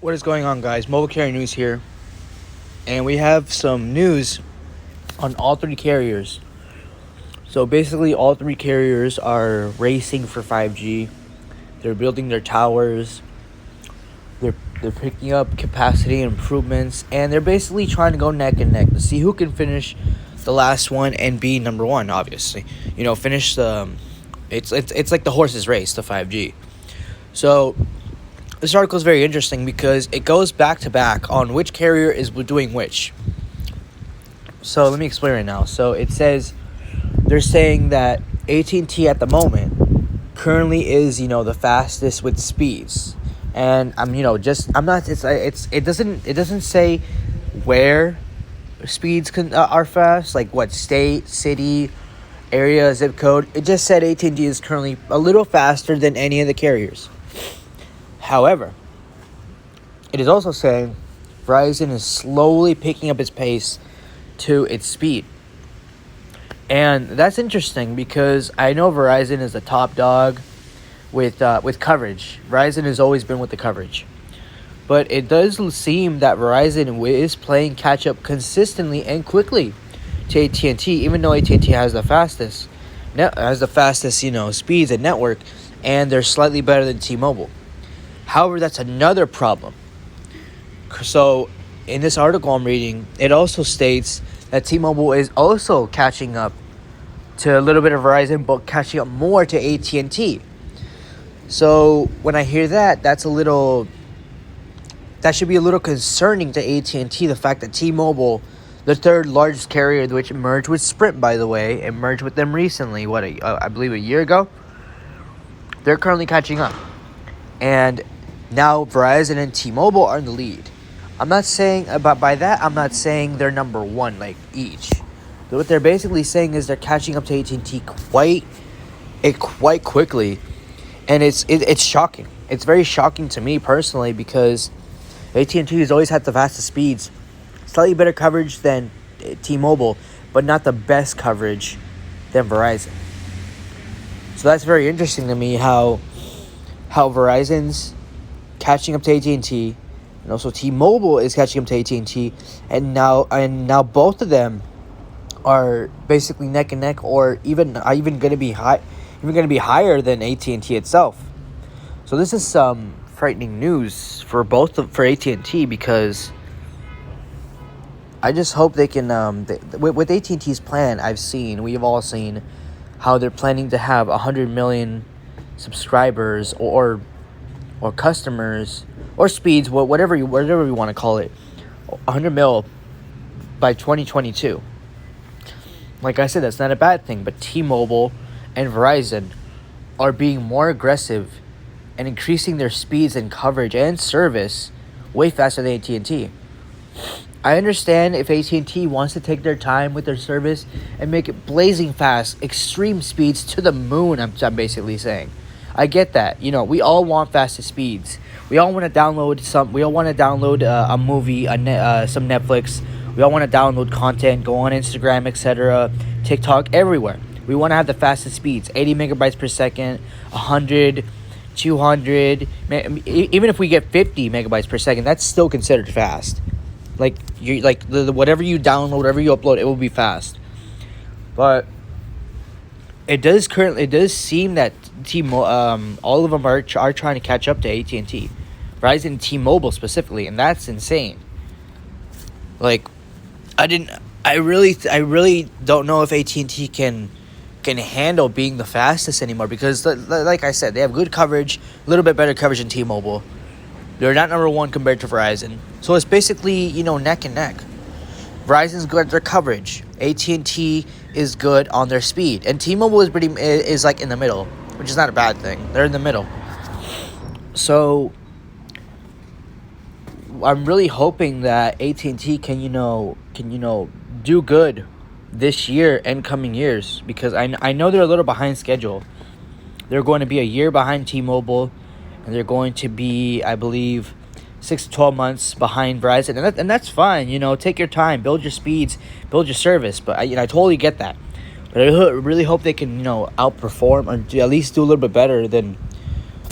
What is going on, guys? Mobile Carrier News here, and we have some news on all three carriers. So basically, all three carriers are racing for 5G. They're building their towers. They're picking up capacity improvements, and they're basically trying to go neck and neck to see who can finish the last one and be number one. Obviously, finish the. It's like the horse's race, the 5G. So this article is very interesting because it goes back to back on which carrier is doing which. So let me explain right now. So it says they're saying that AT&T at the moment currently is the fastest with speeds, and it doesn't say where speeds are fast, like what state, city, area, zip code. It just said AT&T is currently a little faster than any of the carriers. However, it is also saying Verizon is slowly picking up its pace to its speed. And that's interesting because I know Verizon is the top dog with coverage. Verizon has always been with the coverage. But it does seem that Verizon is playing catch-up consistently and quickly to AT&T, even though AT&T has the fastest speeds and network, and they're slightly better than T-Mobile. However, that's another problem. So, in this article I'm reading, it also states that T-Mobile is also catching up to a little bit of Verizon, but catching up more to AT&T. So, when I hear that, that should be a little concerning to AT&T, the fact that T-Mobile, the third largest carrier, which merged with Sprint, by the way, and merged with them recently, I believe a year ago, they're currently catching up. And now Verizon and T-Mobile are in the lead. I'm not saying they're number one like each. But what they're basically saying is they're catching up to AT&T quite quickly, and it's shocking. It's very shocking to me personally because AT&T has always had the fastest speeds, slightly better coverage than T-Mobile, but not the best coverage than Verizon. So that's very interesting to me how Verizon's catching up to AT&T, and also T-Mobile is catching up to AT&T, and now both of them are basically neck and neck, or even going to be higher than AT&T itself. So this is some frightening news for AT&T, because I just hope they can with AT&T's plan. We've all seen how they're planning to have 100 million subscribers or customers or speeds, whatever you want to call it, 100 mil by 2022. Like I said, that's not a bad thing, but T-Mobile and Verizon are being more aggressive and increasing their speeds and coverage and service way faster than AT&T. I understand if AT&T wants to take their time with their service and make it blazing fast, extreme speeds to the moon, I'm basically saying. I get that. We all want fastest speeds. We all want to download a movie, some Netflix. We all want to download content, go on Instagram, etc., TikTok, everywhere. We want to have the fastest speeds, 80 megabytes per second, 100, 200. Even if we get 50 megabytes per second, that's still considered fast. Whatever you download, whatever you upload, it will be fast. But it does seem that all of them are trying to catch up to AT&T, Verizon, and T-Mobile specifically, and that's insane. I really don't know if AT&T can handle being the fastest anymore, because like I said, they have good coverage, a little bit better coverage than T-Mobile. They're not number one compared to Verizon, so it's basically neck and neck. Verizon's good at their coverage. AT&T is good on their speed, and T-Mobile is like in the middle, which is not a bad thing. They're in the middle. So I'm really hoping that AT&T can do good this year and coming years, because I know they're a little behind schedule. They're going to be a year behind T-Mobile, and they're going to be, I believe, 6 to 12 months behind Verizon, and that's fine. Take your time, build your speeds, build your service. But I totally get that. But I really hope they can outperform, or at least do a little bit better than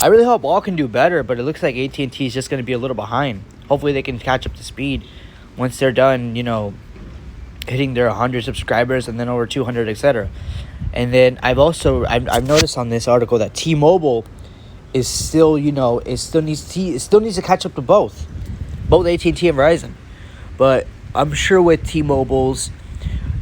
I really hope all can do better, but it looks like AT&T is just going to be a little behind. Hopefully they can catch up to speed once they're done, hitting their 100 subscribers and then over 200, etc. And then I've noticed on this article that T-Mobile is still, it still needs to catch up to both AT&T and Verizon. But I'm sure with T-Mobile's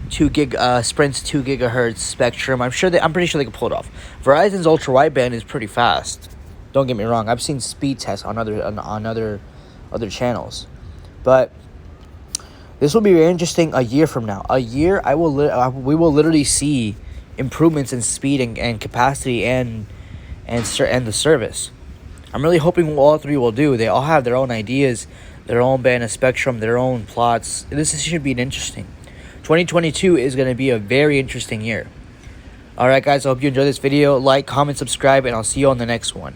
Sprint's 2 gigahertz spectrum, I'm pretty sure they can pull it off. Verizon's ultra wideband is pretty fast. Don't get me wrong. I've seen speed tests on other channels, but this will be very interesting a year from now. We will literally see improvements in speed and capacity and the service. I'm really hoping all three will do. They all have their own ideas, their own band of spectrum, their own plots. This should be interesting. 2022 is going to be a very interesting year. All right, guys. I hope you enjoyed this video. Like, comment, subscribe, and I'll see you on the next one.